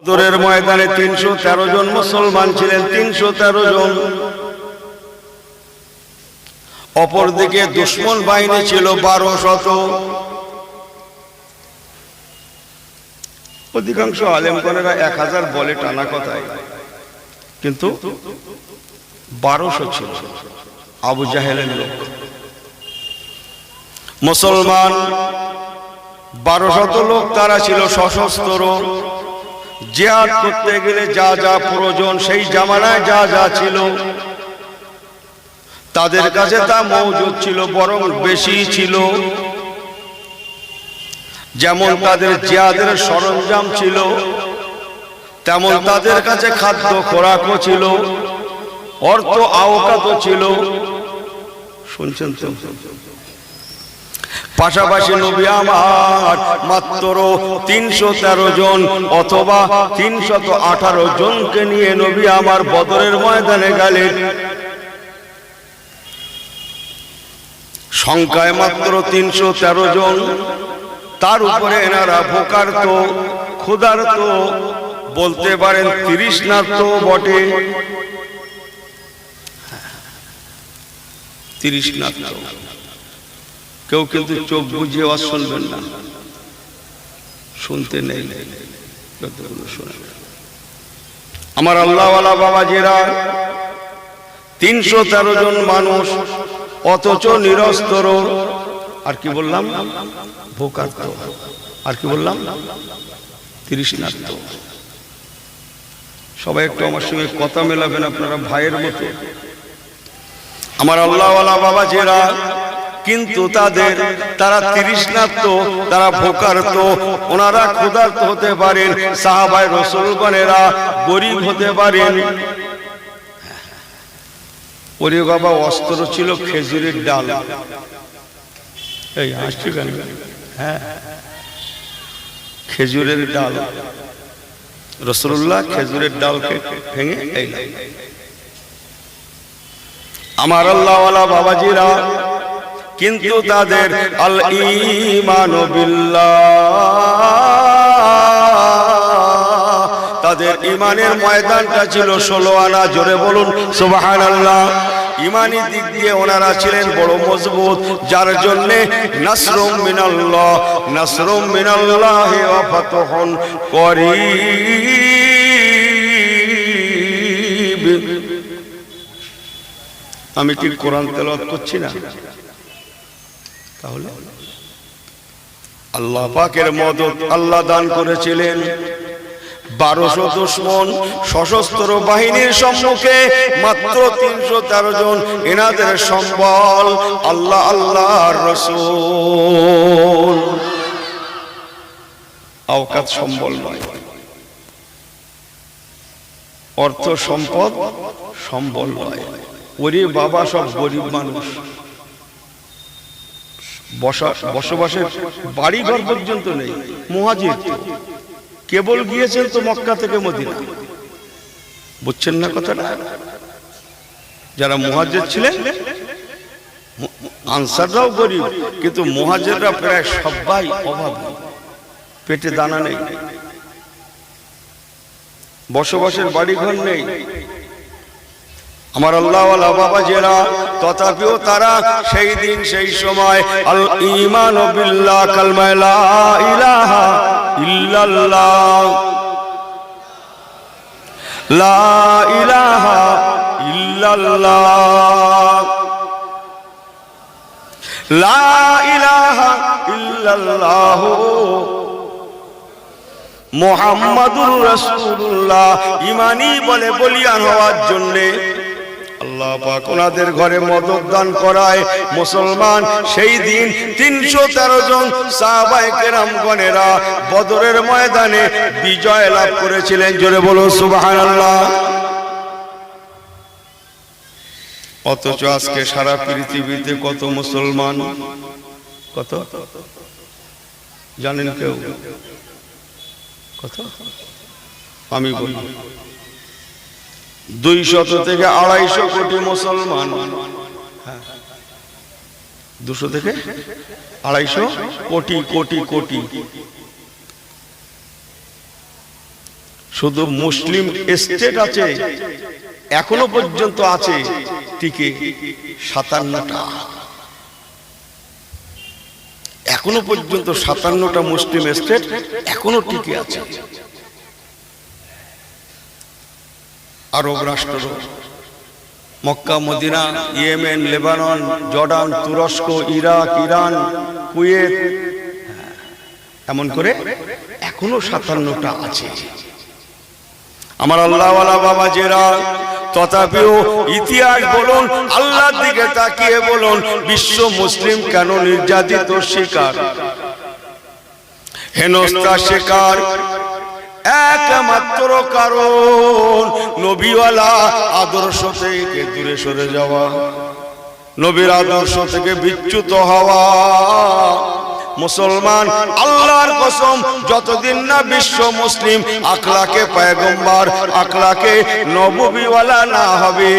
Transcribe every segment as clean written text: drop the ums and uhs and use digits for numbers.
বদরের ময়দানে 313 জন মুসলমান ছিলেন, 313 জন। অপরদিকে দুশমন বাহিনী ছিল 1200। অধিকাংশ আলেমগণেরা 1000 বলে টানা কথায়, কিন্তু 1200 ছিল আবু জাহেলের লোক। মুসলমান 1200 লোক, তারা ছিল সশস্ত্র। জিহাদ করতে গেলে যা যা প্রয়োজন সেই জামানায় যা যা ছিল তাদের কাছে তা মজুদ ছিল, বরং বেশি ছিল। যেমন তাদের জিহাদের সরঞ্জাম ছিল, তেমন তাদের কাছে খাদ্য খোরাকও ছিল, অর্থ আওকাতও ছিল। শুনছেন তো? পাশাপাশি নবী আমার মাত্র 313 জন অথবা 318 জনকে নিয়ে নবী আমার বদরের ময়দানে গেলেন। সংখ্যায় মাত্র 313 জন, তার উপরে এনারা ভোকার্ত, ক্ষুধার্ত, বলতে পারেন তৃষ্ণার্ত বটে। তৃষ্ণার্ত। কেউ কিন্তু চোখ বুঝিয়ে ওয়াজ শুনবেন না, শুনতে নেই, আমার আল্লাহওয়ালা বাবাজিরা। 313 জন মানুষ, অথচ নিরস্ত্র। আর কি বললাম? ভোকার্ত। আর কি বললাম? তৃষ্ণার্ত। সবাই একটু আমার সঙ্গে কথা মেলাবেন, আপনারা ভাইয়ের মতো। আমার আল্লাহওয়ালা বাবাজিরা, কিন্তু তারা তৃষ্ণার্ত, তারা ভোকার্ত। ওনারা ক্ষুধার্ত হতে পারেন, সাহাবায়ে রাসূলগণেরা গরীব হতে পারেন। ওরে বাবা, অস্ত্র ছিল খেজুরের ডাল। এই হাসছি কেন? হ্যাঁ, খেজুরের ডাল। রাসূলুল্লাহ খেজুরের ডালকে ভেঙে এই আমার আল্লাহওয়ালা বাবাজিরা, কিন্তু তাদের আল ঈমানু বিল্লাহ, তাদের ইমানের ময়দানটা ছিল 16 আনা। জোরে বলুন সুবহানাল্লাহ। ইমানি দিক দিয়ে ওনারা ছিলেন বড় মজবুত, যার জন্য নাসরুম মিনাল্লাহ, নাসরুম মিনাল্লাহি ওয়া ফাতহুন করিব। আমি কি কোরআন তেলাওয়াত করছি না? তাহলে আল্লাহ পাকের মদদ আল্লাহ দান করেছিলেন। 1200 দুশমন সশস্ত্র বাহিনীর সম্মুখে মাত্র 313 জন। এনাদের সম্বল আল্লাহ, আল্লাহর রাসূল। আওকাত সম্বল নয়, অর্থ সম্পদ সম্বল নয়। ওরে বাবা, সব গরিব মানুষ, বসবাসের বাড়িঘর পর্যন্ত নেই। মুহাজির কেবল গিয়েছেন তো মক্কা থেকে মদিনা। বুঝছেন না কথাটা? যারা মুহাজির ছিলেন, আনসাররাও গরিব, কিন্তু মুহাজিররা প্রায় সবাই অভাবী, পেটে দানা নেই, বসবাসের বাড়িঘর নেই। আমার আল্লাহওয়ালা বাবাজিরা, তথাপিও তারা সেই দিন সেই সময় আল ঈমানু বিল্লাহ, কালমা লা ইলাহা ইল্লাল্লাহ, লা ইলাহা ইল্লাল্লাহ, লা ইলাহা ইল্লাল্লাহ মুহাম্মাদুর রাসূলুল্লাহ ঈমানি বলে বলিয়ান হওয়ার জন্য আল্লাহ পাক ওনাদের ঘরে মদদ দান করায়। মুসলমান সেই দিন 313 জন সাহাবায়ে কেরামগণেরা বদরের ময়দানে বিজয় লাভ করেছিলেন। জোরে বলুন সুবহানাল্লাহ। অথচ আজকে সারা পৃথিবীতে কত মুসলমান, কত জানেন কেউ? কত? আমি বলি 200 থেকে 250 কোটি মুসলমান। 200 থেকে 250 কোটি কোটি কোটি। শুধু মুসলিম স্টেট আছে, এখনো পর্যন্ত আছে টিকে 57টা। এখনো পর্যন্ত 57টা মুসলিম স্টেট এখনো টিকে আছে। আরব রাষ্ট্র, Mecca, Medina, Yemen, Lebanon, Jordan, তুরস্ক, ইরাক, ইরান, কুয়েত, এমন করে এখনো 57টা আছে। আমার আল্লাহওয়ালা বাবাজেরা, তথাপিও ইতিহাস বলুন, আল্লাহর দিকে তাকিয়ে বলুন, বিশ্ব মুসলিম কেন নির্যাতিত শিকার, হেনস্থার শিকার? একমাত্র কারণ নবীওয়ালা আদর্শ থেকে দূরে সরে যাওয়া, নবীর আদর্শ থেকে বিচ্যুত হওয়া। মুসলমান, আল্লাহর কসম, যতদিন না বিশ্ব মুসলিম আখলাকে পয়গম্বর, আখলাকে নবীওয়ালা না হবে,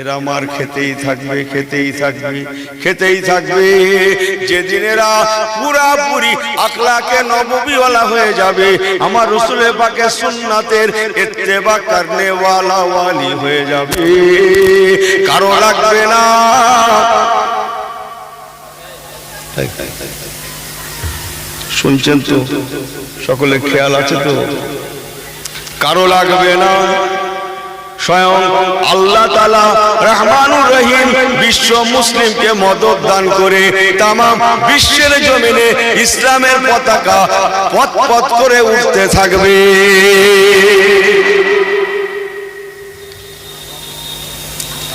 এরা মার খেতেই থাকবে, খেতেই থাকবে, খেতেই থাকবে। যেদিন এরা পুরাপুরি আখলাকে নবীওয়ালা হয়ে যাবে, আমার রাসূলের পাকের সুন্নাতের ইত্তেবা করনে ওয়ালা ওয়ালি হয়ে যাবে, কারো লাগবে না। শুনছেন তো? সকলে খেয়াল আছে তো? কারো লাগবে না। স্বয়ং আল্লাহ তাআলা রহমানুর রহিম বিশ্ব মুসলিমকে মদদ দান করে তামাম বিশ্বের জমিনে ইসলামের পতাকা পথ পথ করে উঠতে থাকবে।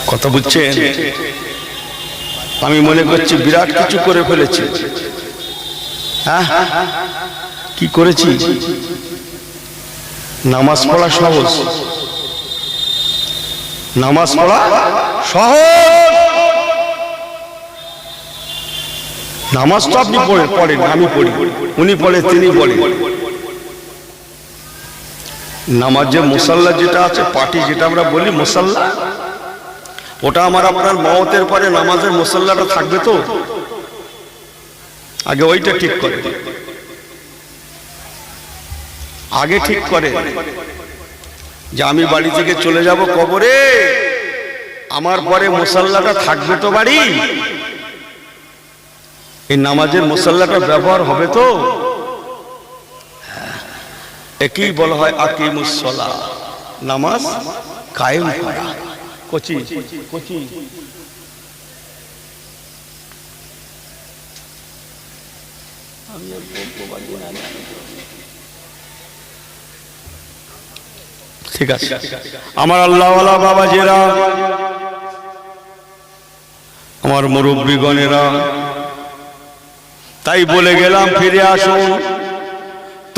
কথা বুঝছেন? আমি মনে করছি বিরাট কিছু করে ফেলেছি। হ্যাঁ, কি করেছি? নামাজ পড়া সহজ, নামাজ পড়া সহজ। নামাজ তো আপনি পড়েন, আমি পড়ি, উনি পড়ে, তিনি পড়েন। নামাজের মুসাল্লা যেটা আছে, পাটি যেটা আমরা বলি মুসাল্লা, ওটা আমার আপনার মওতের পরে নামাজের মুসাল্লাটা থাকবে তো? আগে ওইটা ঠিক করে, আগে ঠিক করে যে আমি বাড়ি থেকে চলে যাব কবরে, আমার পরে মুসাল্লাটা থাকবে তো বাড়ি, এই নামাজের মুসাল্লাটা ব্যবহার হবে তো? একই বলা হয় আকিমুস সালাহ, নামাজ কায়েম করা। কোচি কোচি ঠিক আছে। আমার আল্লাহওয়ালা বাবাজেরা, আমার মুরব্বীগণেরা, তাই বলে গেলাম ফিরে আসুন,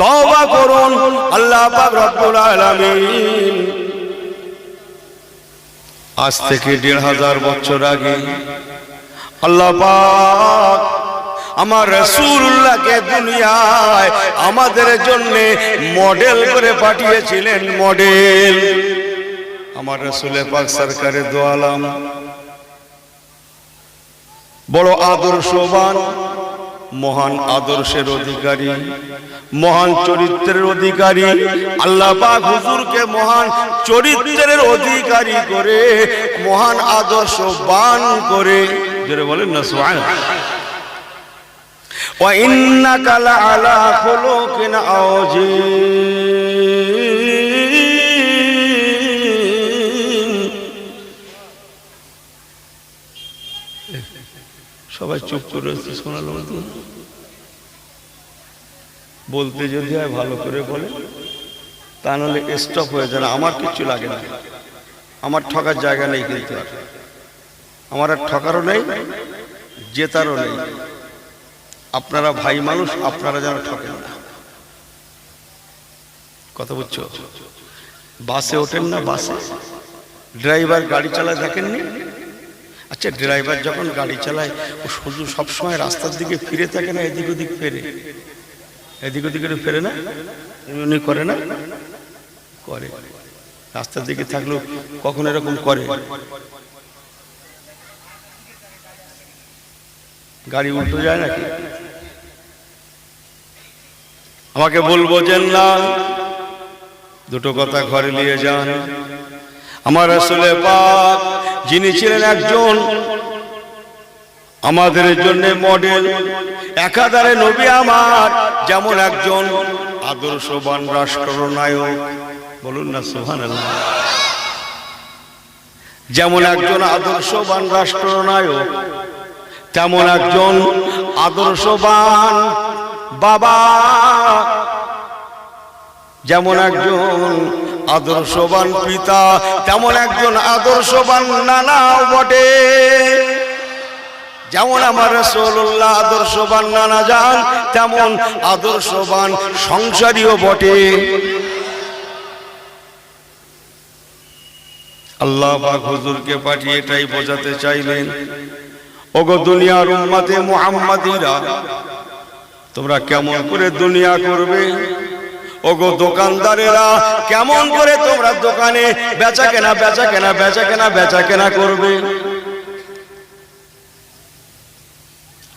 তওবা করুন। আল্লাহ পাক রব্বুল আলামিন আজ থেকে ১৫০০ বছর আগে আল্লাহ পাক আমার রাসূলুল্লাহকে দুনিয়ায় আমাদের জন্য মডেল করে পাঠিয়েছিলেন। মডেল আমার রাসূল পাক সরকারে দো আলম, বড় আদর্শবান, মহান আদর্শের অধিকারী, মহান চরিত্রের অধিকারী। আল্লাহ পাক হুজুরকে মহান চরিত্রের অধিকারী করে, মহান আদর্শবান করে, জোরে বলেন না সুবহানাল্লাহ। ওয়া ইন্নাকা লাআলা খুলুকিন আযীম। সবাই চুপ করে শোনালো, বলতে যদি হয় ভালো করে বলে, তা নাহলে স্টপ হয়ে যায়। আমার কিচ্ছু লাগে না, আমার ঠকার জায়গা নেই, কিন্তু আমার আর ঠকারও নেই, জেতারও নেই। আপনারা ভাই মানুষ, আপনারা যেন ঠকেন না। কথা বুঝছো? বাসে ওঠেন না, বাসে ড্রাইভার গাড়ি চালায় দেখেননি? আচ্ছা, ড্রাইভার যখন গাড়ি চালায় ও শুধু সবসময় রাস্তার দিকে ফিরে থাকে না, এদিক ওদিক ফেরে? এদিক ওদিক ফেরে না? এমনি করে না? করে। রাস্তার দিকে থাকলেও কখন এরকম করে? গাড়ি উল্টো যায় নাকি? আমাকে বলবো যে না, দুটো কথা ঘরে নিয়ে যান। আমার রাসূল পাক যিনি ছিলেন একজন আমাদের জন্য মডেল, একাধারে নবী আমার, যেমন একজন আদর্শবান রাষ্ট্রনায়ক, বলুন না সুবহানাল্লাহ, যেমন একজন আদর্শবান রাষ্ট্রনায়ক, তেমন একজন আদর্শবান বাবা, যেমন একজন আদর্শবান পিতা, তেমন একজন আদর্শবান নানা বটে। যেমন আমার রাসূলুল্লাহ আদর্শবান নানা যান, তেমন আদর্শবান সংসারীও বটে। আল্লাহ পাক হুজুরকে পাঠিয়ে এটাই বোঝাতে চাইলেন, ওগো দুনিয়ার উম্মতে মুহাম্মাদিরা, তোমরা কেমন করে দুনিয়া করবে? ওগো দোকানদারেরা, কেমন করে তোমরা দোকানে বেচা কেনা করবে?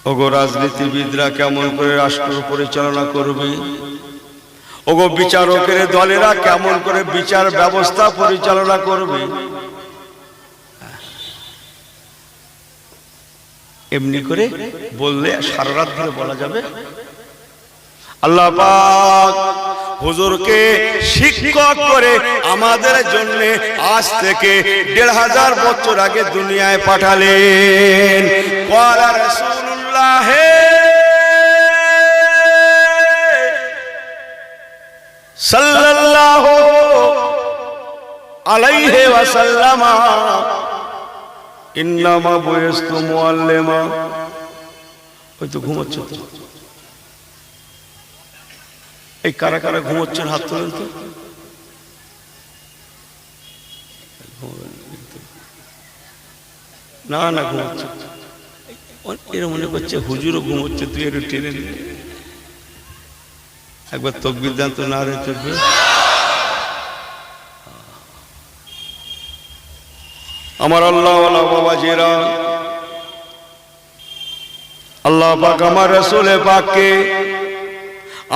ওগো রাজনীতিবিদরা, কেমন করে রাষ্ট্র পরিচালনা করবে? ওগো বিচারকের দলেরা, কেমন করে বিচার ব্যবস্থা পরিচালনা করবে? এমনি করে বললে সারা রাত ধরে বলা যাবে? আল্লাহ পাক হুজুরকে শিক্ষক করে আমাদের জন্য আজ থেকে ১৫০০ বছর আগে দুনিয়ায় পাঠালেন। ক্বালা রাসূলুল্লাহ সাল্লাল্লাহু আলাইহি ওয়াসাল্লাম, ইন্নামা বুইস্তু মুআল্লিমা। ওই তো ঘুমোচ্ছে তো, এই কারা কারা ঘুমোচ্ছেন হাত তোলেন তো। না না ঘুমোচ্ছে, এরা মনে করছে হুজুরও ঘুমোচ্ছে, তুই একটু টেনে নে। একবার তাকবীর দেন তো, না রে তাকবীর। আমার আল্লাহ ওয়ালা বাবাজিরা, আল্লাহ পাক আমার রাসূল পাককে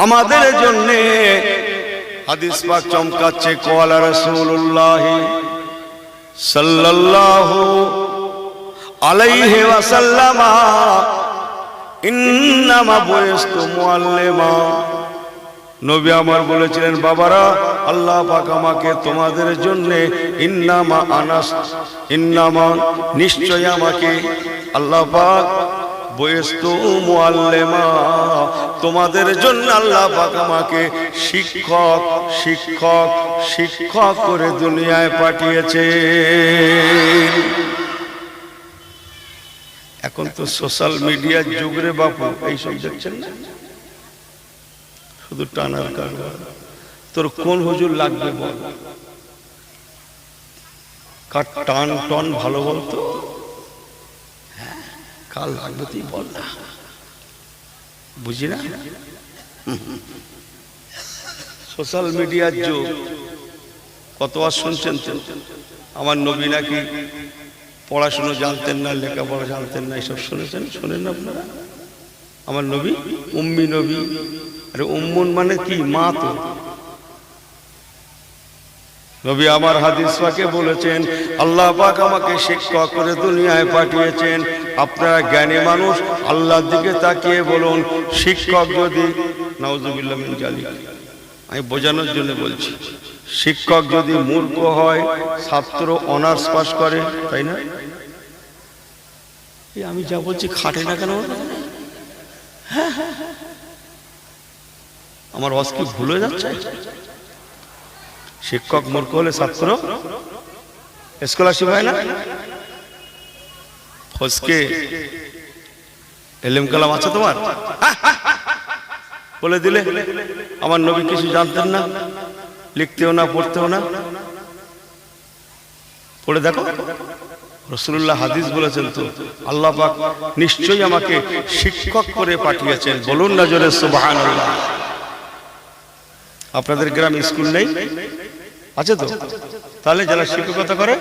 আমাদের জন্য হাদিস পাক চমকাচ্ছে। ক্বালা রাসূলুল্লাহ সাল্লাল্লাহু আলাইহি ওয়াসাল্লাম, ইন্নামা বুইস্তু মুআল্লিমা। নবী আমার বলেছিলেন, বাবারা, আল্লাহ পাক আমাকে তোমাদের জন্য ইন্নামা নিশ্চয় আমাকে আল্লাহ পাক বুইস্তু মুআল্লিমা, তোমাদের জন্য আল্লাহ পাক আমাকে শিক্ষক করে দুনিয়ায় পাঠিয়েছে। এখন তো সোশ্যাল মিডিয়ার যুগ রে বাপু, এইসব দেখছেন না, শুধু টানার কারবার। তোর কোন হুজুর লাগবে বল? কার টান টন ভালো বলতো? হ্যাঁ, কাল লাগবে তুই বল না, বুঝি না। সোশ্যাল মিডিয়ার যুগ, কতবার শুনছেন তো আমার নবী নাকি পড়াশুনো জানতেন না, লেখাপড়া জানতেন না, এসব শুনেছেন? শোনেন না আপনারা? আমার নবী উম্মি নবী। আরে উম্মুন মানে কি? মা তো। নবী আমার হাদিস পাকে বলেছেন, আল্লাহ পাক আমাকে শিক্ষক করে দুনিয়ায় পাঠিয়েছেন। আপনারা জ্ঞানী মানুষ, আল্লাহর দিকে তাকিয়ে বলুন, শিক্ষক যদি, নাউজুবিল্লাহ মিন জালিক, আমি বোঝানোর জন্য বলছি, শিক্ষক যদি মূর্খ হয়, ছাত্র অনার্স পাস করে, তাই না? আমি যা বলছি খাটে না কেন? আমার ওয়াজ কি ভুল হয়ে যাচ্ছে? শিক্ষক মূর্খ হলে ছাত্র স্কলারশিপ হয় না? ফসকে এলেম কালাম আছে তোমার? বলে দিলে আমার নবী কিছু জানতেন না, লিখতেও না, পড়তেও না। পড়ে দেখো, রাসূলুল্লাহ হাদিস বলেছেন তো, আল্লাহ পাক নিশ্চয়ই আমাকে শিক্ষক করে পাঠিয়েছেন। বলুন না জোরে সুবহানাল্লাহ। আপনাদের গ্রামে স্কুল নেই? আছে তো? তাহলে যারা শিক্ষকতা করে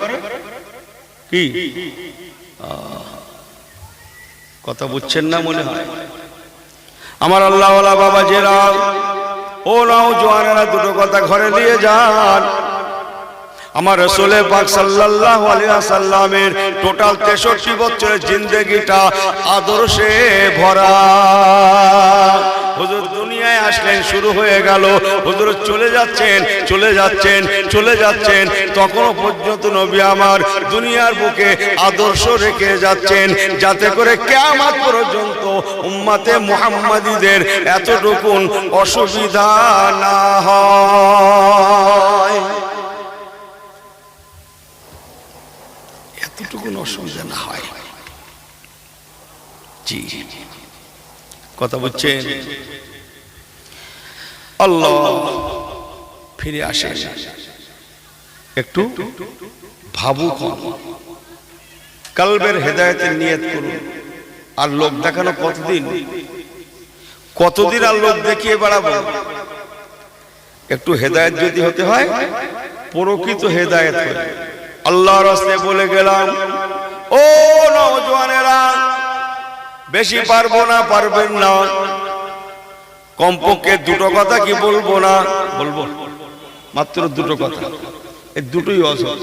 কি কথা বুঝছেন না মনে হয়। আমার আল্লাহওয়ালা বাবা জেরা, ও নওজোয়ানেরা দুটো কথা ঘরে নিয়ে যান। আমার রাসূল পাক সাল্লাল্লাহু আলাইহি ওয়াসাল্লামের টোটাল 63 বছরের জিন্দেগিটা আদর্শে ভরা। হুজুর দুনিয়ায় আসলেন, শুরু হয়ে গেল, হুজুর চলে যাচ্ছেন চলে যাচ্ছেন চলে যাচ্ছেন, তখনও পর্যন্ত নবী আমার দুনিয়ার বুকে আদর্শ রেখে যাচ্ছেন, যাতে করে কিয়ামত পর্যন্ত উম্মতে মুহাম্মাদীদের এতটুকু অসুবিধা না হয়, এতটুকু অসুবিধা না হয়। জি, কথা বলছেন? আল্লাহ ফিরে আসেন, একটু ভাবুক, কলবের হেদায়েতের নিয়ত করুন। আর লোক দেখানো কতদিন কতদিন আর লোক দেখিয়ে বেড়াবো? একটু হেদায়েত যদি হতে হয়, প্রকৃত হেদায়েত হয়। আল্লাহর রাস্তায় বলে গেলাম, ও নওজোয়ানেরা, বেশি পারবো না, পারবেন না, কমপক্ষে দুটো কথা কি বলবো না, বলবো মাত্র দুটো কথা, এই দুটোই অসৎ।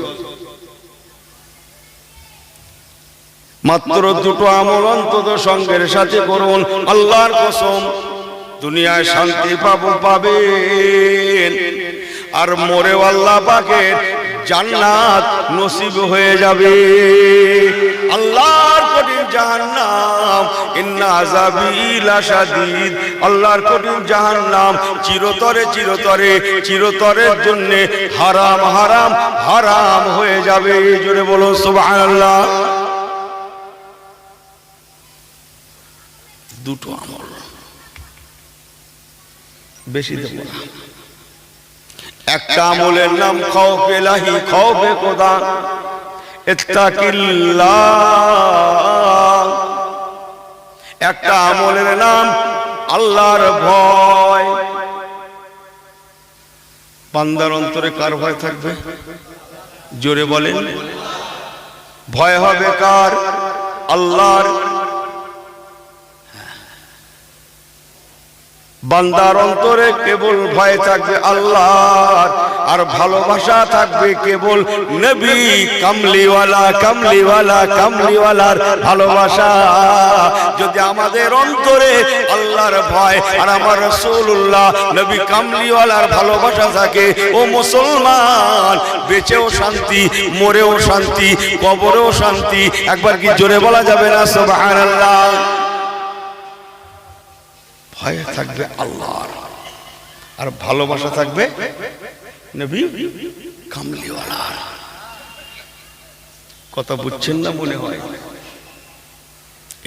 মাত্র দুটো আমল অন্তত সঙ্গের সাথে করুন, আল্লাহর কসম দুনিয়ায় শান্তি পাবেন, আর মরেও আল্লাহ পাকের জান্নাত নসিব হয়ে যাবে। আল্লাহর কঠিন জাহান্নাম, ইন্না আযাবি লাশাদীদ, আল্লাহর কঠিন জাহান্নাম চিরতরে চিরতরে চিরতরের জন্য হারাম হারাম হারাম হয়ে যাবে। জোরে বলো সুবহানাল্লাহ। দুটো আমল, বেশি দেব না। একটা আমলের নাম খাউফে ইলাহি, খাউফে খোদা, ইত্তাকিল্লাহ। একটা আমলের নাম আল্লাহর ভয়। বান্দার অন্তরে কার ভয় থাকবে? জোরে বলেন। ভয় হবে কার? আল্লাহর। বান্দার অন্তরে কেবল ভয় থাকবে আল্লাহর, আর ভালোবাসা থাকবে কেবল নবী কামলিওয়ালা কামলিওয়ালা কামলিওয়ালার ভালোবাসা। যদি আমাদের অন্তরে আল্লাহর ভয় আর আমার রাসূলুল্লাহ নবী কামলিওয়ালার ভালোবাসা থাকে, ও মুসলমান, বেঁচেও শান্তি, মরেও শান্তি, কবরেও শান্তি। একবার কি জোরে বলা যাবে না সুবহানাল্লাহ? ভয় থাকবে আল্লাহর, আর ভালোবাসা থাকবে নবী কামলিওয়ালার। কথা বুঝছেন না মনে হয়?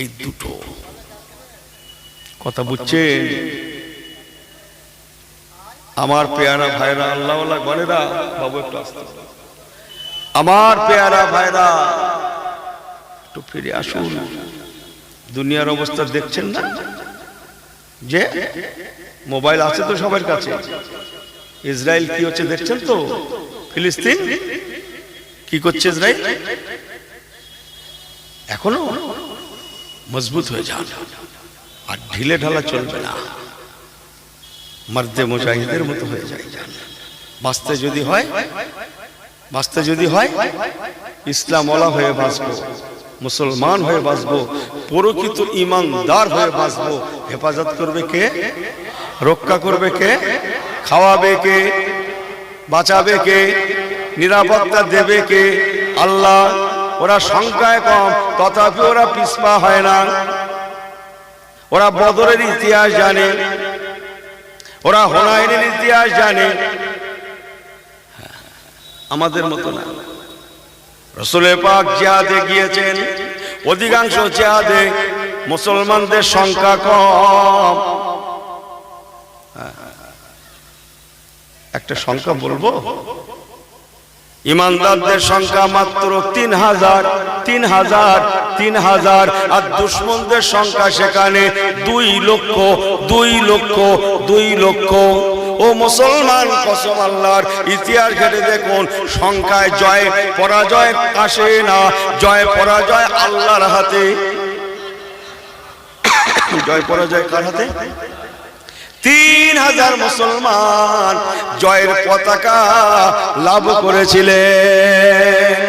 এই দুটো কথা বুঝছেন? আমার পেয়ারা ভাইরা, আল্লাহওয়ালা গণেরা, বাবু একটু আসতে, আমার পেয়ারা ভাইরা একটু ফিরে আসুন। দুনিয়ার অবস্থা দেখছেন না? যে মোবাইল আছে তো সবার কাছে, ইসরায়েল কি হচ্ছে দেখছেন তো? ফিলিস্তিন কি করছে ইসরায়েল? এখনো মজবুত হয়ে যান, আর ঢিলে ঢালা চলবে না, মর্দে মুজাহিদের মতো হয়ে যায়। বাঁচতে যদি হয়, বাঁচতে যদি হয়, ইসলামওয়ালা হয়ে বাঁচবো, মুসলমান হয়ে বাঁচবো, প্রকৃত ইমানদার হয়ে বাঁচবো। হেফাজত করবে কে? রক্ষা করবে কে? খাওয়াবে কে? বাঁচাবে কে? নিরাপত্তা দেবে কে? আল্লাহ। ওরা সংখ্যায় কম, তথাপি ওরা পিছপা হয় না। ওরা বদরের ইতিহাস জানে, ওরা হুনাইনের ইতিহাস জানে, আমাদের মতো না। রাসূল পাক জিহাদে গিয়েছেন, অধিকাংশ জিহাদে মুসলমানদের সংখ্যা কম। একটা সংখ্যা বলবো, ইমানদারদের সংখ্যা মাত্র 3000 3000 3000, আর দুশমনদের সংখ্যা সেখানে 2 লক্ষ 2 লক্ষ 2 লক্ষ। ও মুসলমান, কসম আল্লাহর, ইতিহাস ঘেটে দেখুন, সংখ্যায় জয় পরাজয় আসে না, জয় পরাজয় আল্লাহর হাতে। জয় পরাজয় কার হাতে? 3000 মুসলমান জয়ের পতাকা লাভ করেছিলেন।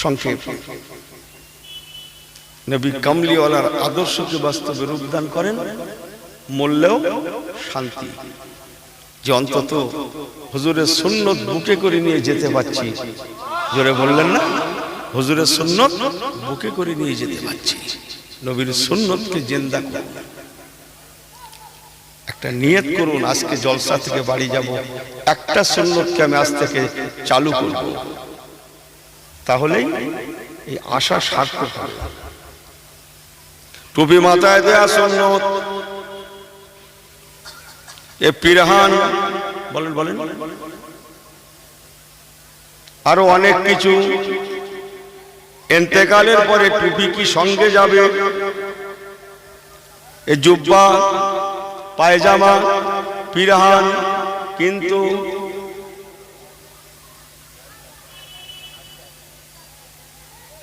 সংক্ষেপ, নবী কামলিওয়ালার আদর্শকে বাস্তবে রূপদান করেন, মরলেও শান্তি, যে অন্তত হুজুরের সুন্নত বুকে করে নিয়ে যেতে পারছি। জোরে বললেন না, হুজুরের সুন্নত বুকে করে নিয়ে যেতে পারছি, নবীর সুন্নতকে জিন্দা করুন। একটা নিয়ত করুন, আজকে জলসা থেকে বাড়ি যাব, একটা সুন্নতকে আমি আজ থেকে চালু করব, তাহলেই এই আশা সার্থক হবে। টুপি মাথায় দেয়া সুন্নত, এ পিরহান, বলেন বলেন, আরো অনেক কিছু। ইন্তেকালের পরে টুপি কি সঙ্গে যাবে? এ জুব্বা, পায়জামা, পিরহান, কিন্তু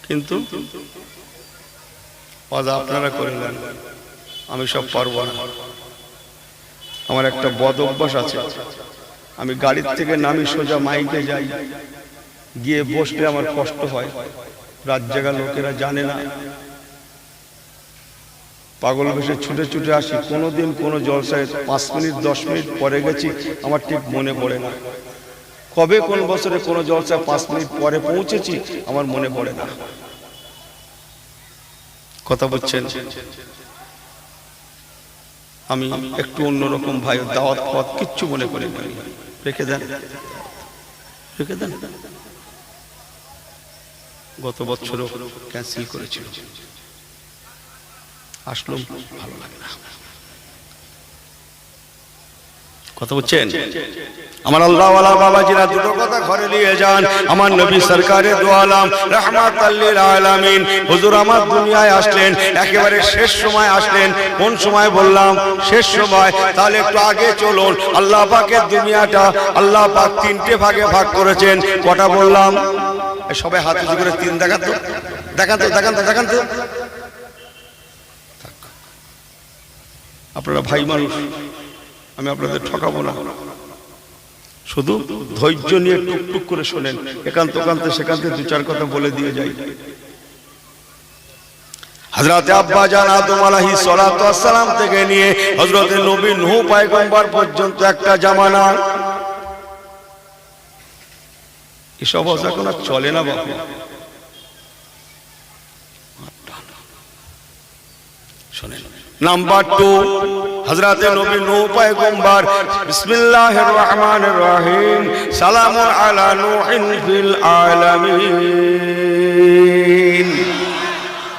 কিন্তু আপনারা করে নেন, আমি সব পারবো না। আমার একটা বদ অভ্যাস আছে, আমি গাড়ির থেকে নামি সোজা মাইকে যাই, গিয়ে বসলে আমার কষ্ট হয়, রাত জায়গা লোকেরা জানে না, পাগল বেশে ছুটে ছুটে আসি। কোনোদিন কোনো জলসায় 5 মিনিট 10 মিনিট পরে গেছি, আমার ঠিক মনে পড়ে না। কবে কোন বছরে কোন জলসায় 5 মিনিট পরে পৌঁছেছি আমার মনে পড়ে না। কথা বুঝছেন? আমি একটু অন্যরকম ভাই, দাওয়াত ফাওয়াত কিচ্ছু মনে করি না, রেখে দেন, রেখে দেন। গত বছরও ক্যান্সেল করেছিল, আসলো, ভালো লাগে না। কথা বলছেন? আমার আল্লাহওয়ালা বাবাজিরা দুটো কথা ঘরে নিয়ে যান। আমার নবী সরকারে দু আলম রাহমাতাল লিল আলামিন হুজুর আমার দুনিয়ায় আসলেন, একেবারে শেষ সময় আসলেন। কোন সময় বললাম? শেষ সময়। তাহলে একটু আগে চলুন। আল্লাহ পাকের দুনিয়াটা আল্লাহ পাক 3টে ভাগে ভাগ করেছেন। কটা বললাম? সবাই হাত উঁচু করে 3 দেখান তো, দেখান তো, দেখান তো, দেখান তো। আপনারা ভাই মানুষ, আমি আপনাদের ঠকাবো না, শুধু ধৈর্য নিয়ে টুকটুক করে শোনেন। একান্ত কান্তে সেকান্তে 2-4 কথা বলে দিয়ে যাই। হযরত আব্বা জান আদম আলাইহিস সালাতু ওয়াস সালাম থেকে নিয়ে হযরত নবী নূহ পয়গম্বর পর্যন্ত একটা জামানা, এসব এখন আর চলে না বাবা। শোনেন, নাম্বার 2, হযরত নবী নূহ পয়গম্বর, বিসমিল্লাহির রহমানির রহিম, সালামুন আলা নূহিন ফিল আলামিন।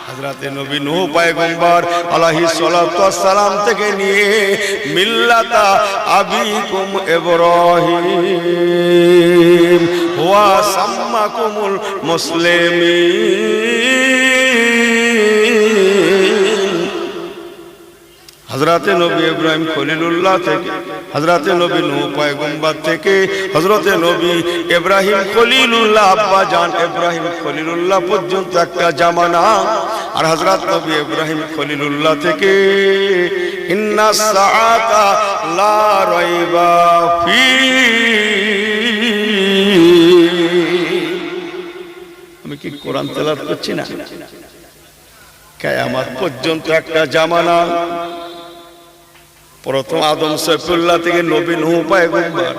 হযরত নবী নূহ পয়গম্বর আলাইহিস সালাতু ওয়াস সালাম থেকে নিয়ে মিল্লাতা আবিকুম ইব্রাহিম ওয়া সাম্মাকুমুল মুসলিমিন। হযরতে নবী ইব্রাহিম খলিলুল্লাহ থেকে, হযরতে নবী নূহ পয়গম্বর থেকে হযরতে নবী ইব্রাহিম খলিলুল্লাহ, আব্বা জান ইব্রাহিম খলিলুল্লাহ পর্যন্ত একটা জামানা। আর হযরত নবী ইব্রাহিম খলিলুল্লাহ থেকে ইন্নাস সাআতা লা রাইবা ফি, আমি কি কোরআন তেলাওয়াত করছি না? কিয়ামত পর্যন্ত একটা জামানা। প্রথম আদম সৈফুল্লাহ থেকে নবী নূহ পয়গম্বর,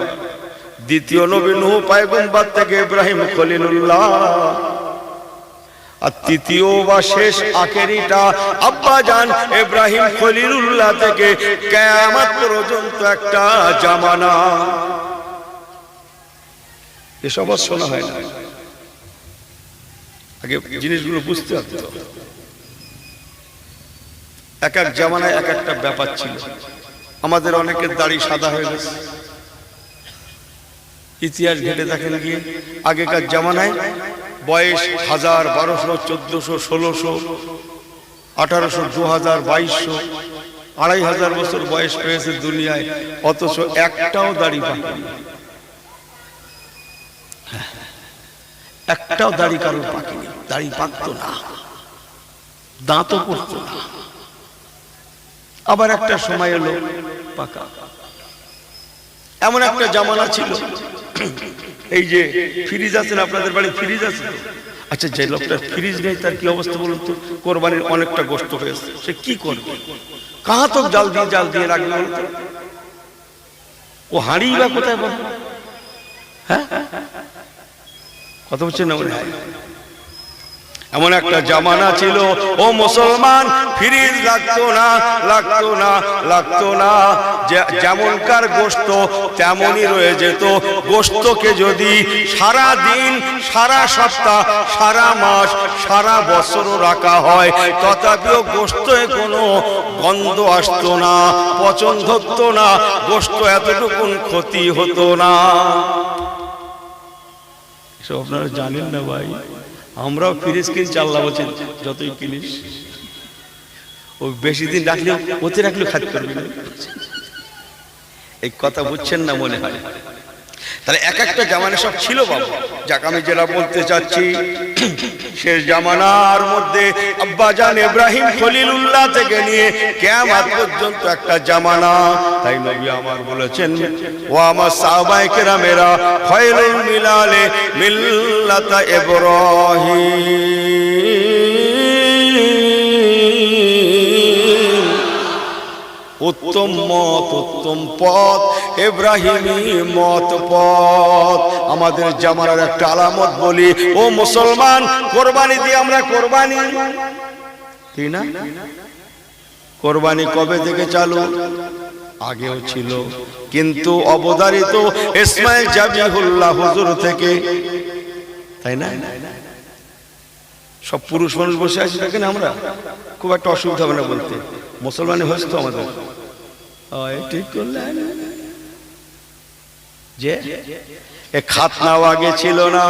দ্বিতীয় নবী নূহ পয়গম্বর থেকে ইব্রাহিম খলিলুল্লাহ, আর তৃতীয় বা শেষ আখেরিটা আব্বা জান ইব্রাহিম খলিলুল্লাহ থেকে কিয়ামত পর্যন্ত একটা জামানা। এসব শোনা হয় না, আগে জিনিসগুলো বুঝতে হবে। এক এক জামানায় এক একটা ব্যাপার ছিল। আমাদের অনেকের দাড়ি সাদা হয়ে গেছে, ইতিহাস ঘেটে দেখেন গিয়ে আগেকার জামানায় বয়স 1000, 1200, 1400, 1600, 1800, 2000, 2200, 2500 বছর বয়স পেয়েছে দুনিয়ায়, অথচ একটাও দাড়ি পাকেনি। একটাও দাড়ি কারোর পাকেনি, দাড়ি পাকতো না। দাঁতও পড়তো না। আবার একটা সময় এলো পাকা। এমন একটা জামানা ছিল, এই যে ফ্রিজ আছে না আপনাদের বাড়ি, ফ্রিজ আছে? আচ্ছা, যে লোকটা ফ্রিজ নেই তার কি অবস্থা বলুন তো? কোরবানির অনেকটা গোশত হয়েছে, সে কি করবে? কাহা তো জাল দিয়ে রাখবে বলতো? ও হাঁড়ি বা কোথায় বল? হ্যাঁ, কথা বলছে না? এমন একটা জামানা ছিল ও মুসলমান, ফ্রিজ লাগতো না। যেমনকার গোশত তেমনই রয়ে যেত। গোশতকে যদি সারা দিন, সারা সপ্তাহ, সারা মাস, সারা বছর রাখা হয়, তথাপিও গোশতে কোনো গন্ধ আসতো না, পচন ধরতো না, গোশত এতটুকু ক্ষতি হতো না। এসব আপনারা জানেন না ভাই। আমরাও ফ্রিজ কিনছি, আল্লাহ বলছেন যতই কিনিস ও বেশি দিন রাখলেও, ওতে রাখলেও খাত করবি না। এই কথা বুঝছেন না মনে হয়? তাহলে এক একটা জামানা সব ছিল বাবা। যাক, আমি যেটা বলতে চাচ্ছি, শেষ জামানার মধ্যে আব্বাজান ইব্রাহিম খলিলুল্লাহ থেকে নিয়ে কিয়ামত পর্যন্ত একটা জামানা। তাই নবী আমার বলেছেন, ও আমার সাহাবায়ে কেরামেরা, খায়রুল মিলালে মিল্লাতা ইব্রাহিম, উত্তম মত, উত্তম পথ ইব্রাহিমী মত পথ। আমাদের জামানার একটা আলামত বলি, ও মুসলমান, কোরবানি দিয়ে আমরা কোরবানি কি না? কোরবানি কবে থেকে চালু? আগেও ছিল, কিন্তু অবধারিত ইসমাইল জাবিহুল্লাহ হুজুর থেকে, তাই না? সব পুরুষ মানুষ বসে আছি দেখেন, আমরা খুব একটা অসুবিধা হবে না বলতে। মুসলমানি হয়েছে তো আমাদের, ঠিক করলেন যে এ খাতনাও আগে ছিল না।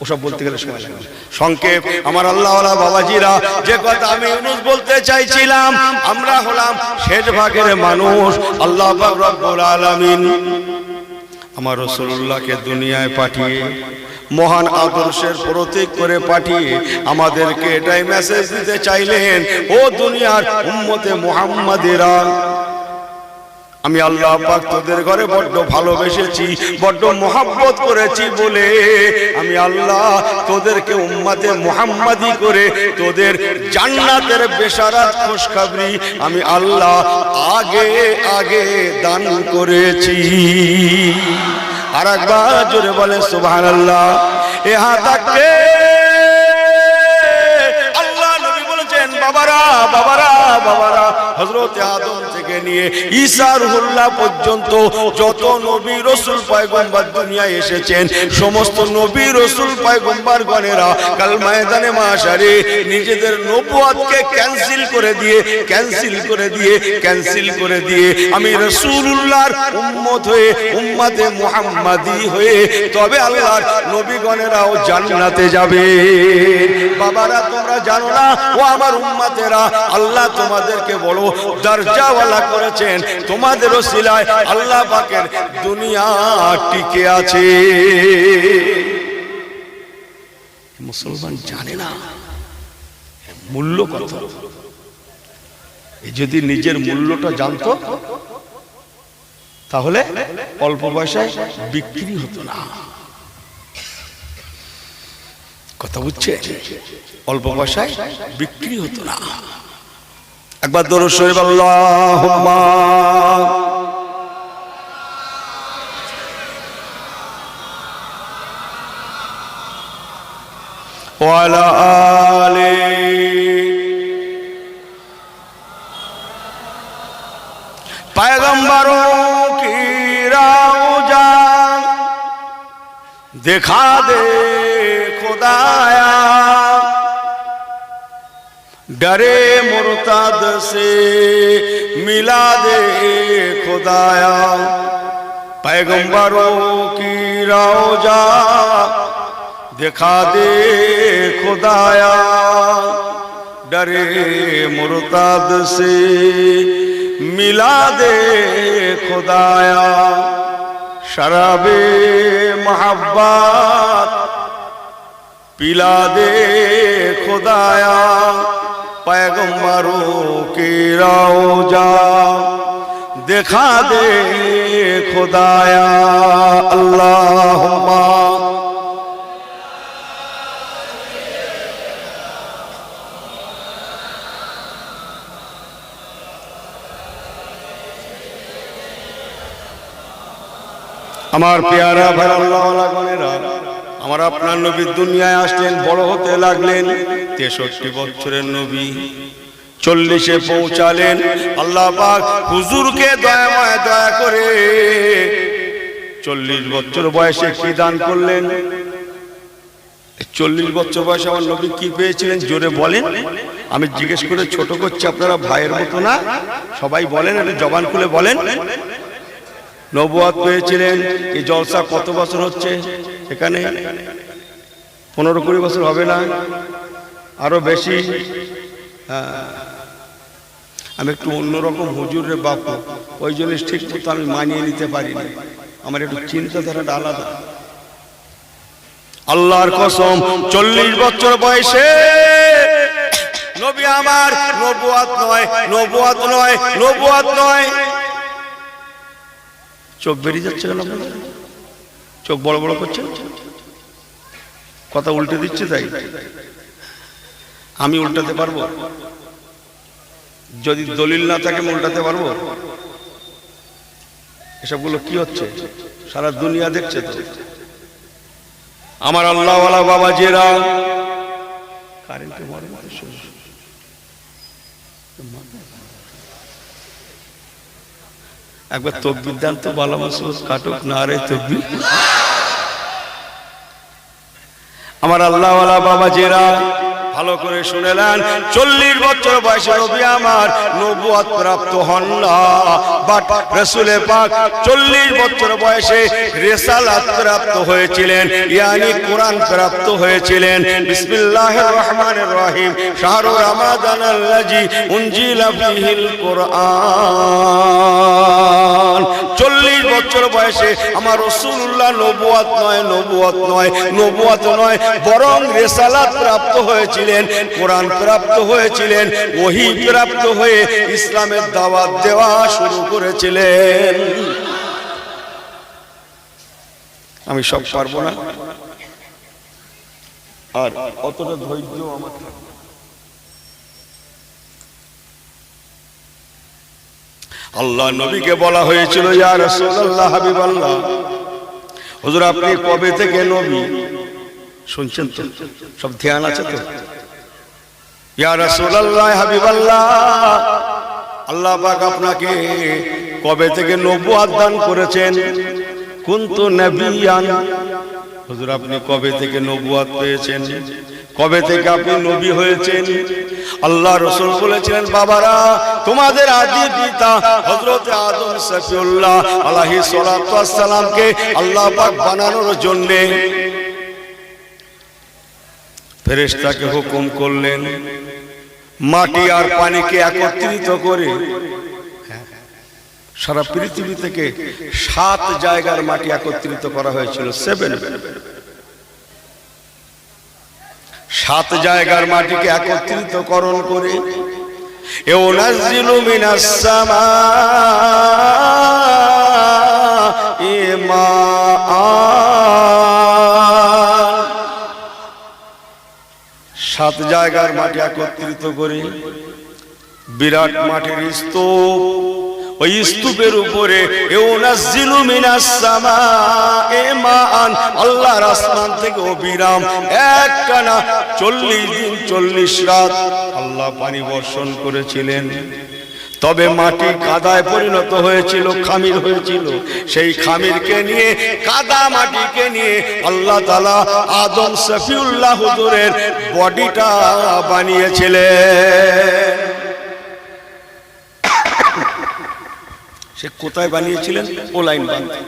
ওসব বলতে গেলে সময় লাগবে। সংক্ষেপ, আমার আল্লাহওয়ালা বাবাজিরা, যে কথা আমি ইউনুস বলতে চাইছিলাম, আমরা হলাম শেষ ভাগের মানুষ। আল্লাহ পাক রব্বুল আলামিন আমার রাসূলুল্লাহকে দুনিয়ায় পাঠিয়ে, মহান আদর্শের প্রতীক করে পাঠিয়ে আমাদেরকে এটাই মেসেজ দিতে চাইলেন, ও দুনিয়ার উম্মতে মুহাম্মাদিরা, আমি আল্লাহ পাক তোদের ঘরে বড্ড ভালোবেসেছি, বড্ড মহব্বত করেছি বলে আমি আল্লাহ তোদেরকে উম্মতে মুহাম্মাদি করে তোদের জান্নাতের বেশারাত খুশখবরি আমি আল্লাহ আগে আগে দান করেছি। আর একবার জোরে বলে সুবহানাল্লাহ। ইহা তাকে আল্লাহ নবী বলেছেন, বাবারা বাবারা বাবারা, হযরত আদম থেকে নিয়ে ঈসা রুহুল্লাহ পর্যন্ত যত নবী রাসূল পয়গম্বর দুনিয়ায় এসেছেন, সমস্ত নবী রাসূল পয়গম্বর গণেরা কাল ময়দানে মাশারে নিজেদের নবুয়তকে ক্যান্সেল করে দিয়ে আমি রাসূলুল্লাহর উম্মত হয়ে, উম্মতে মুহাম্মাদি হয়ে তবে আল্লাহর নবীগণেরাও জান্নাতে যাবে। বাবারা, তোমরা জানো না, ও আমার উম্মতেরা, আল্লাহ তোমাদেরকে বড় দরজাওয়ালা করেছেন, তোমাদের ওসিলায় আল্লাহ পাকের দুনিয়া টিকে আছে। মুসলমান জানে না মূল্য কত। যদি নিজের মূল্যটা জানতো, তাহলে অল্প পয়সায় বিক্রি হতো না। কথা বুঝছে? অল্প পয়সায় বিক্রি হতো না। একবার দরুদ শরীফ আল্লাহুম্মা ওয়া আলা আলি पैगंबरों की रौजा दिखा दे खुदाया, डरे मुर्तद से मिला दे खुदाया। पैगंबरों की रौजा दिखा दे खुदाया, डरे मुर्तद से मिला दे खुदाया। शराबे मोहब्बत पिला दे खुदाया पैगंबरों की रौजा दिखा दे खुदाया अल्लाहुम्मा আমার পেয়ারা ভাই আল্লাহ ওয়ালা গনেরা আমার আপনার নবী দুনিয়ায় আসলেন বড় হতে লাগলেন 63 বছরের নবী 40-এ পৌঁছালেন আল্লাহ পাক হুজুরকে দয়াময় দয়া করে 40 বছর বয়সে কি দান করলেন 40 বছর বয়সে আমার নবী কি পেয়েছিলেন জোরে বলেন আমি জিজ্ঞেস করে ছোট করছি আপনারা ভাইয়ের মতো না সবাই বলেন একটু জবান খুলে বলেন নবুয়ত পেয়েছিলেন এই জলসা কত বছর হচ্ছে এখানে 15-20 বছর হবে না আরো বেশি আমি একটু অন্যরকম হুজুরের বাপু ওই জন্য ঠিক মতো আমি মানিয়ে নিতে পারিনি আমার একটু চিন্তাধারাটা আলাদা আল্লাহর কসম 40 বছর বয়সে নবী আমার নবুয়ত নয় চোখ বেরিয়ে যাচ্ছে কেন চোখ বড় বড় করছে কথা উল্টে দিচ্ছে তাই আমি উল্টাতে পারবো যদি দলিল না থাকে আমি উল্টাতে পারবো এসবগুলো কি হচ্ছে সারা দুনিয়া দেখছে তো আমার আল্লাহওয়ালা বাবাজিরা কারেন্টে মারে একবার তকবীর দেন তো বালা মাসুদ কাটুক না রে তকবীর আমার আল্লাহওয়ালা বাবাজিরা ভালো করে শুনেলেন 40 বছর বয়সে নবী আমার নবুয়ত প্রাপ্ত হন না বাট রাসূল পাক 40 বছর বয়সে রিসালাত প্রাপ্ত হয়েছিলেন ইয়ানি কোরআন প্রাপ্ত হয়েছিলেন বিসমিল্লাহির রহমানির রহিম শাহরু রমাদানাল্লাযী উনজিলা ফীহিল কুরআন 40 বছর বয়সে আমার রাসূলুল্লাহ নবুয়ত নয় বরং রিসালাত প্রাপ্ত হয়েছিলেন কোরআন প্রাপ্ত হয়েছিলেন ওহী প্রাপ্ত হয়ে ইসলামের দাওয়াত দেওয়া শুরু করেছিলেন আমি সব পারবো না আর অতটা ধৈর্য আমার থাকবে আল্লাহ নবীকে বলা হয়েছিল ইয়া রাসূলুল্লাহ হাবিবাল্লাহ হুজুর আপনি কবে থেকে নবী শুনছেন তো সব ধ্যান আছে তো ইয়া রাসূলুল্লাহ হাবিবাল্লাহ আল্লাহ পাক আপনাকে কবে থেকে নবুয়ত দান করেছেন কুনতু নবিয়ান হুজুর আপনি কবে থেকে নবুয়ত পেয়েছেন কবে থেকে আপনি নবী হয়েছেন আল্লাহ রাসূল বলেছিলেন বাবারা তোমাদের আদি পিতা হযরত আদম সফিউল্লাহ আলাইহিস সালাতু ওয়াস সালামকে আল্লাহ পাক বানানোর জন্য ফেরেশতাকে হুকুম করলেন মাটি আর পানিকে একত্রিত করে সারা পৃথিবী থেকে 7 জায়গার মাটি একত্রিত করা হয়েছিল 7 জায়গার মাটিকে একত্রিতকরণ করে ইউনাজ্জিলু মিনাস সামা'i মাআন 7 জায়গার মাটি একত্রিত করে বিরাট মাটির স্তূপ ওই স্তূপের উপরে ইউনাজ্জিলু মিনাস সামা'i মাআন আল্লাহর আসমান থেকে অবিরাম একটানা 40 দিন 40 রাত আল্লাহ পানি বর্ষণ করেছিলেন তবে মাটি কাদায় পরিণত হয়েছিল খামির হয়েছিল সেই খামিরকে নিয়ে কাদা মাটিকে নিয়ে আল্লাহ তাআলা আদম সফিউল্লাহ হুজুরের বডিটা বানিয়েছিলেন সে কোথায় বানিয়েছিলেন ও লাইন বাঁধতে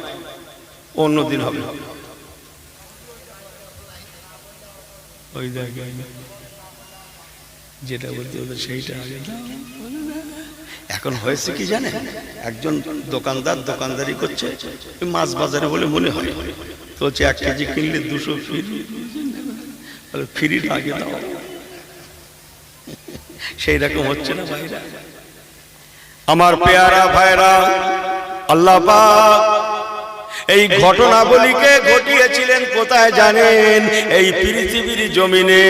অন্যদিন হবে ওই জায়গায় যেটা বলতে হবে সেইটা আগে এখন হয়েছে কি জানেন একজন দোকানদার দোকানদারি করছে মাছ বাজারে বলে মনে হয় তো হচ্ছে 1 কেজি কিনলে 200 ফ্রি ফ্রিটা আগে দাও সেই রকম হচ্ছে না ভাইরা? আমার পেয়ারা ভাইরা, আল্লাহ পাক এই ঘটনাবলীকে ঘটিয়েছিলেন কোথায় জানেন? এই পৃথিবীর জমিনে।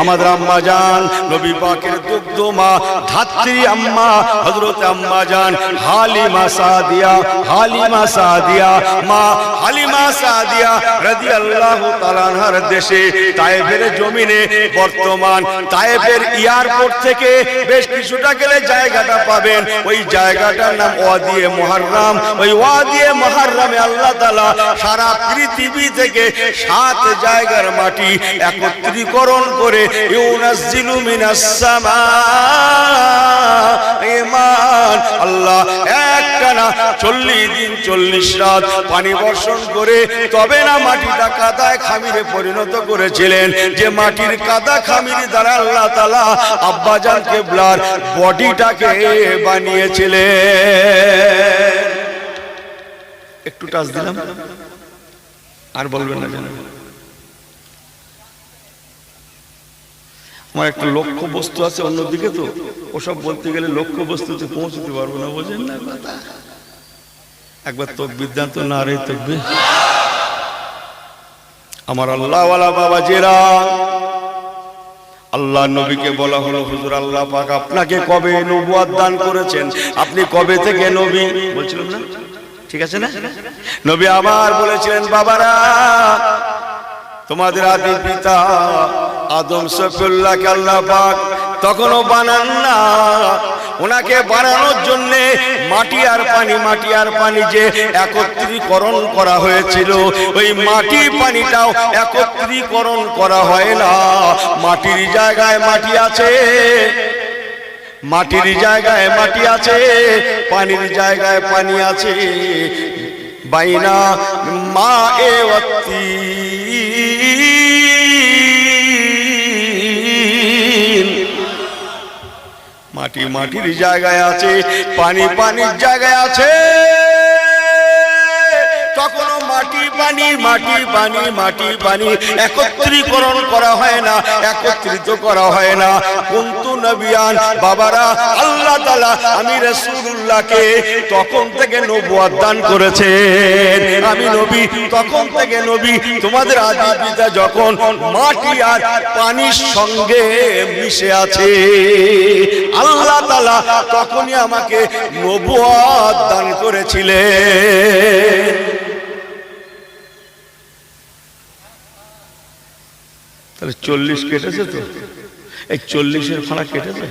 আমাদের আম্মা জান, নবী পাকের দুগ্ধ মা, ধাত্রী আম্মা, হযরত আম্মা জান হালিমা সাদিয়া, হালিমা সাদিয়া, মা হালিমা সাদিয়া রাদিয়াল্লাহু তাআলা আনহার দেশে তায়েফের জমিনে, বর্তমান তায়েফের এয়ারপোর্ট থেকে বেশ কিছুটা গেলে জায়গাটা পাবেন, ওই জায়গাটার নাম ওয়াদিয়ে মুহাররম। ওই ওয়াদিয়ে মুহাররম আল্লাহ তাআলা সারা পৃথিবী থেকে 7 জায়গার মাটি একত্রীকরণ করে ইউনাজ্জিলু মিনাস সামায়ে মান, আল্লাহ একটানা 40 দিন 40 রাত পানি বর্ষণ করে তবে না মাটিটা কাদায় খামিরে পরিণত করেছিলেন। যে মাটির কাদা খামির দ্বারা আল্লাহ তাআলা আব্বাজান কিবলার বডিটাকে বানিয়েছিলেন। একটু টাচ দিলাম, আর বলবেন না যেন। আমার একটা লক্ষ্য বস্তু আছে অন্যদিকে, তো ওসব বলতে গেলে লক্ষ্য বস্তুতে পৌঁছতে পারবো না, বোঝেন না কথা? একবার তাকবীর দেন তো, না রে তাকবীর। আমার আল্লাহওয়ালা বাবাজিরা, আল্লাহ নবীকে বলা হলো, হুজুর আল্লাহ পাক আপনাকে কবে নবুয়ত দান করেছেন? আপনি কবে থেকে নবী? বলছিলাম না, ঠিক আছে না? নবী আবার বলেছিলেন, বাবারা তোমাদের আদি পিতা আদম সফিউল্লাহকে আল্লাহ পাক তখনও বানান না, ওনাকে বানানোর জন্য মাটি আর পানি যে একত্রীকরণ করা হয়েছিল, ওই মাটি পানিটাও একত্রীকরণ করা হয় না। মাটির জায়গায় মাটি আছে, মাটির জায়গায় মাটি আছে, পানির জায়গায় পানি আছে। বাইনা মা এ ওয়াত্তি, মাটি মাটির জায়গায় আছে, পানি পানির জায়গায় আছে। তখনও মাটি পানি একত্রীকরণ করা হয় না, একত্রিত করা হয় না। কুনতু নবিয়ান, বাবারা আল্লাহ তাআলা আমি রাসূলুল্লাহকে তখন থেকে নবুয়ত দান করেছেন। আমি নবী, তখন থেকে নবী। তোমাদের আদি পিতা যখন মাটি আর পানির সঙ্গে মিশে আছে, আল্লাহ তাআলা তখনই আমাকে নবুয়ত দান করেছিলেন। তাহলে 40 কেটেছে তো, এই 40-এর ফাঁড়া কেটেছে।